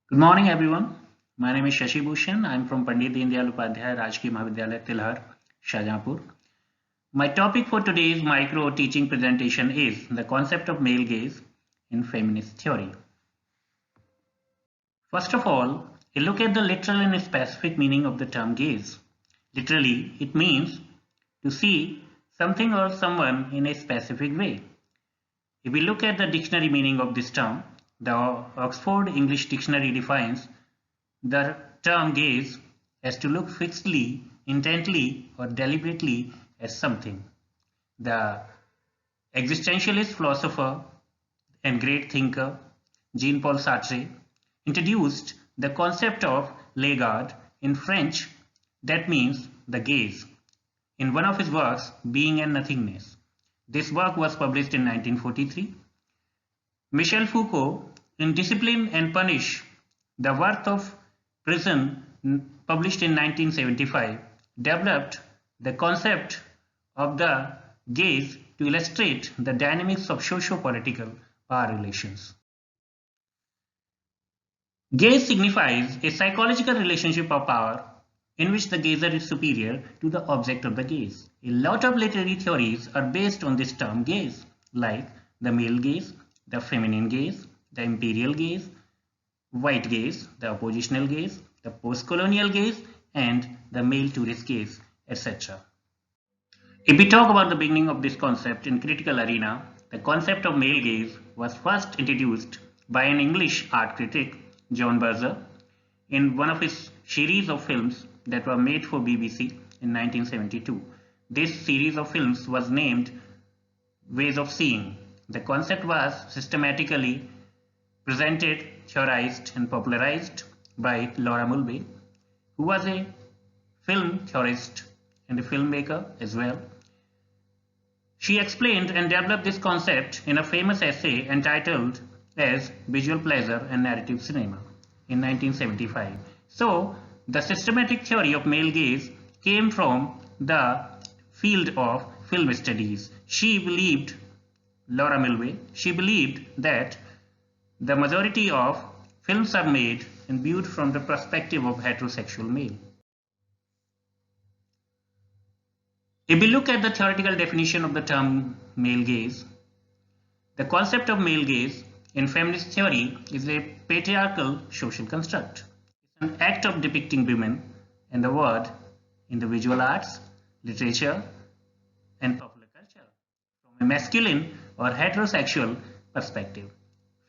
Good morning, everyone. My name is Shashi Bhushan. I'm from Pandit Deendayal Upadhyay Rajkiya Mahavidyalaya, Tilhar, Shahjahanpur. My topic for today's micro teaching presentation is the concept of male gaze in feminist theory. First of all, a look at the literal and specific meaning of the term gaze. Literally, it means to see something or someone in a specific way. If we look at the dictionary meaning of this term, the Oxford English Dictionary defines the term gaze as to look fixedly, intently, or deliberately at something. The existentialist philosopher and great thinker Jean-Paul Sartre introduced the concept of regard in French, that means the gaze, in one of his works, Being and Nothingness. This work was published in 1943. Michel Foucault, in Discipline and Punish, The Worth of Prison, published in 1975, developed the concept of the gaze to illustrate the dynamics of socio-political power relations. Gaze signifies a psychological relationship of power in which the gazer is superior to the object of the gaze. A lot of literary theories are based on this term gaze, like the male gaze, the feminine gaze, the imperial gaze, white gaze, the oppositional gaze, the post-colonial gaze, and the male tourist gaze, etc. If we talk about the beginning of this concept in critical arena, the concept of male gaze was first introduced by an English art critic, John Berger, in one of his series of films that were made for BBC in 1972. This series of films was named Ways of Seeing. The concept was systematically presented, theorized, and popularized by Laura Mulvey, who was a film theorist and a filmmaker as well. She explained and developed this concept in a famous essay entitled as Visual Pleasure and Narrative Cinema in 1975. So, the systematic theory of male gaze came from the field of film studies. She believed, Laura Mulvey, she believed that the majority of films are made and viewed from the perspective of heterosexual male. If we look at the theoretical definition of the term male gaze, the concept of male gaze in feminist theory is a patriarchal social construct. It's an act of depicting women and the world in the visual arts, literature, and popular culture from a masculine or heterosexual perspective.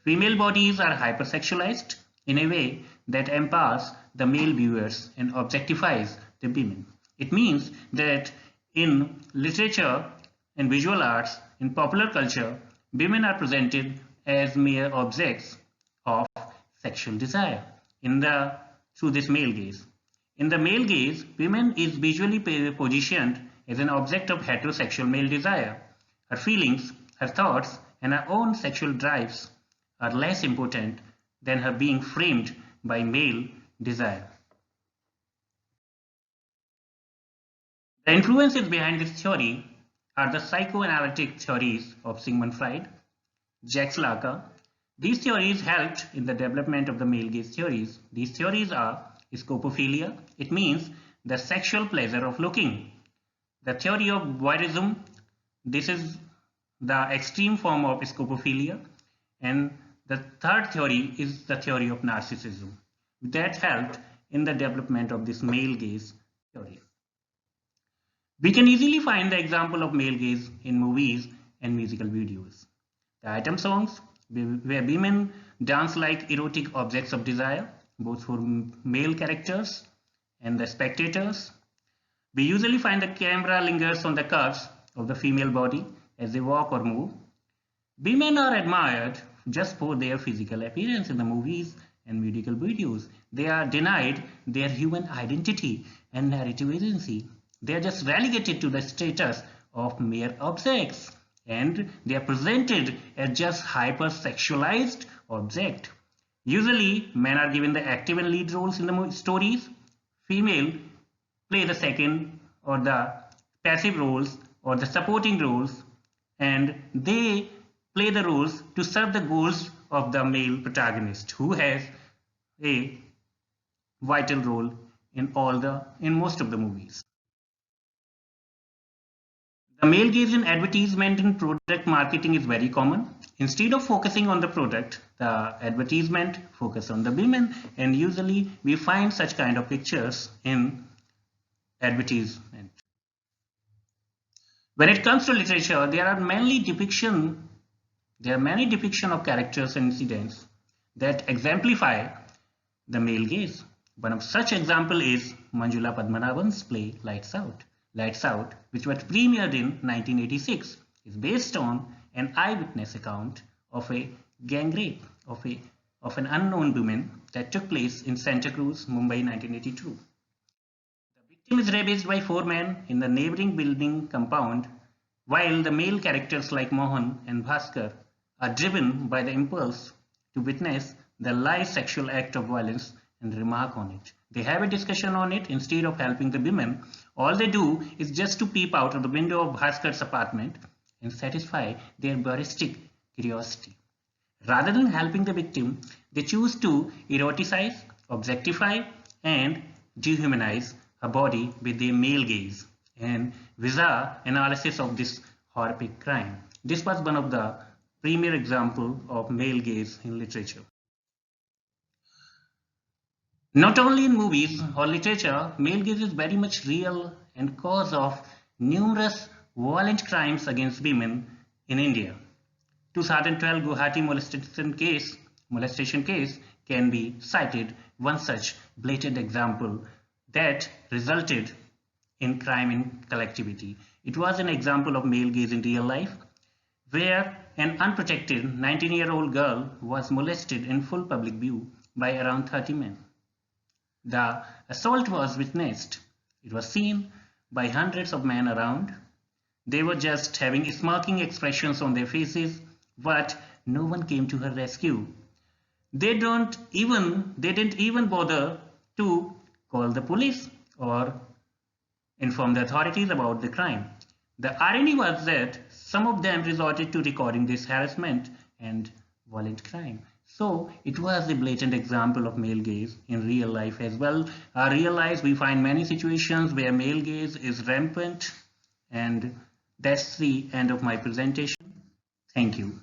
Female bodies are hypersexualized in a way that empowers the male viewers and objectifies the women. It means that in literature and visual arts, in popular culture, women are presented as mere objects of sexual desire through this male gaze. In the male gaze, women is visually positioned as an object of heterosexual male desire. Her feelings, her thoughts, and her own sexual drives are less important than her being framed by male desire. The influences behind this theory are the psychoanalytic theories of Sigmund Freud, Jacques Lacan. These theories helped in the development of the male gaze theories. These theories are scopophilia, it means the sexual pleasure of looking. The theory of voyeurism, this is the extreme form of scopophilia. And the third theory is the theory of narcissism. That helped in the development of this male gaze theory. We can easily find the example of male gaze in movies and musical videos. The item songs, where women dance like erotic objects of desire, both for male characters and the spectators. We usually find the camera lingers on the curves of the female body as they walk or move. Women are admired just for their physical appearance in the movies and musical videos. They are denied their human identity and narrative agency. They are just relegated to the status of mere objects, and they are presented as just hypersexualized object. Usually, men are given the active and lead roles in the stories. Female play the second or the passive roles or the supporting roles, and they play the roles to serve the goals of the male protagonist who has a vital role in most of the movies. The male gaze in advertisement and product marketing is very common. Instead of focusing on the product, the advertisement focus on the women, and usually we find such kind of pictures in advertisement. When it comes to literature, there are many depiction of characters and incidents that exemplify the male gaze. One of such example is Manjula Padmanabhan's play Lights Out. Lights Out, which was premiered in 1986, is based on an eyewitness account of a gang rape of an unknown woman that took place in Santa Cruz, Mumbai, 1982. The victim is ravished by four men in the neighboring building compound, while the male characters like Mohan and Bhaskar are driven by the impulse to witness the live sexual act of violence and remark on it. They have a discussion on it. Instead of helping the women, all they do is just to peep out of the window of Bhaskar's apartment and satisfy their voyeuristic curiosity. Rather than helping the victim, they choose to eroticize, objectify, and dehumanize her body with their male gaze and bizarre analysis of this horrific crime. This was one of the premier example of male gaze in literature. Not only in movies or literature, male gaze is very much real and cause of numerous violent crimes against women in India. 2012 Guwahati molestation case can be cited one such blatant example that resulted in crime in collectivity. It was an example of male gaze in real life, where an unprotected 19-year-old girl was molested in full public view by around 30 men. The assault was witnessed. It was seen by hundreds of men around. They were just having smirking expressions on their faces, but no one came to her rescue. They didn't even bother to call the police or inform the authorities about the crime. The irony was that some of them resorted to recording this harassment and violent crime. So it was a blatant example of male gaze in real life as well. Real life, we find many situations where male gaze is rampant, and that's the end of my presentation. Thank you.